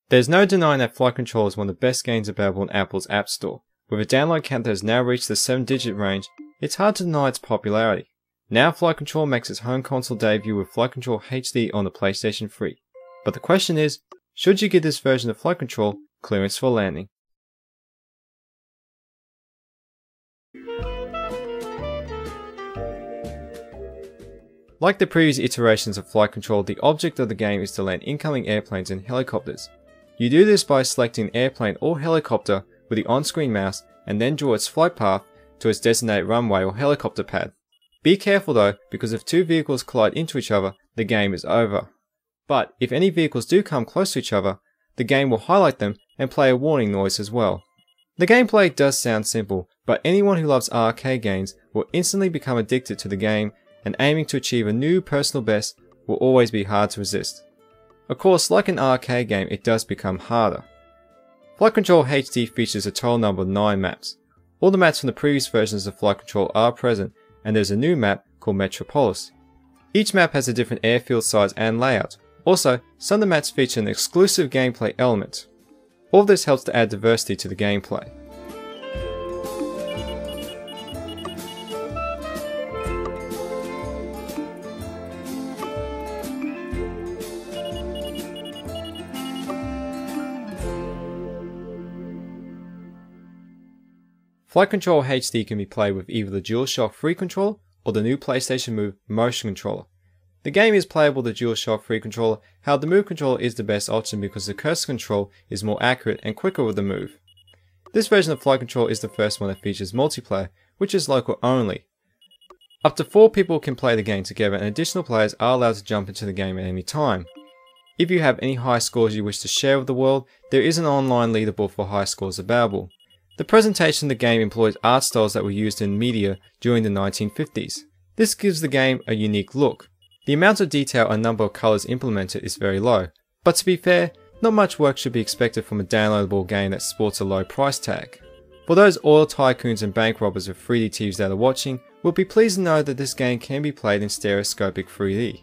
There's no denying that Flight Control is one of the best games available in Apple's App Store. With a download count that has now reached the 7-digit range, it's hard to deny its popularity. Now Flight Control makes its home console debut with Flight Control HD on the PlayStation 3. But the question is, should you give this version of Flight Control clearance for landing? Like the previous iterations of Flight Control, the object of the game is to land incoming airplanes and helicopters. You do this by selecting an airplane or helicopter with the on-screen mouse and then draw its flight path to its designated runway or helicopter pad. Be careful though, because if two vehicles collide into each other, the game is over. But if any vehicles do come close to each other, the game will highlight them and play a warning noise as well. The gameplay does sound simple, but anyone who loves arcade games will instantly become addicted to the game, and aiming to achieve a new personal best will always be hard to resist. Of course, like an arcade game, it does become harder. Flight Control HD features a total number of 9 maps. All the maps from the previous versions of Flight Control are present, and there's a new map called Metropolis. Each map has a different airfield size and layout. Also, some of the maps feature an exclusive gameplay element. All of this helps to add diversity to the gameplay. Flight Control HD can be played with either the DualShock 3 controller or the new PlayStation Move motion controller. The game is playable with the DualShock 3 controller, however the Move controller is the best option because the cursor control is more accurate and quicker with the Move. This version of Flight Control is the first one that features multiplayer, which is local only. Up to 4 people can play the game together, and additional players are allowed to jump into the game at any time. If you have any high scores you wish to share with the world, there is an online leaderboard for high scores available. The presentation of the game employs art styles that were used in media during the 1950s. This gives the game a unique look. The amount of detail and number of colours implemented is very low, but to be fair, not much work should be expected from a downloadable game that sports a low price tag. For those oil tycoons and bank robbers with 3D TVs that are watching, we'll be pleased to know that this game can be played in stereoscopic 3D.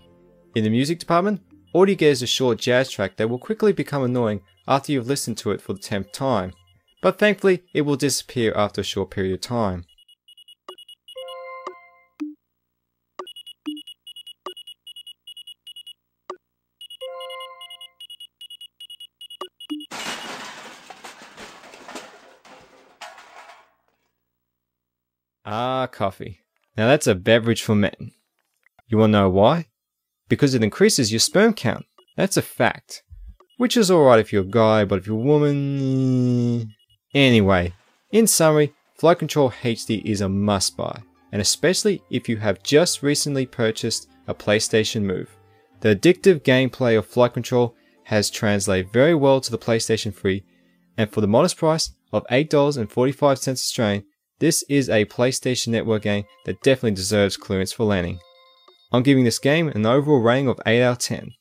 In the music department, all you get is a short jazz track that will quickly become annoying after you've listened to it for the 10th time. But thankfully, it will disappear after a short period of time. Ah, coffee. Now that's a beverage for men. You wanna know why? Because it increases your sperm count. That's a fact. Which is alright if you're a guy, but if you're a woman... Anyway, in summary, Flight Control HD is a must-buy, and especially if you have just recently purchased a PlayStation Move. The addictive gameplay of Flight Control has translated very well to the PlayStation 3, and for the modest price of $8.45 Australian, this is a PlayStation Network game that definitely deserves clearance for landing. I'm giving this game an overall rating of 8 out of 10.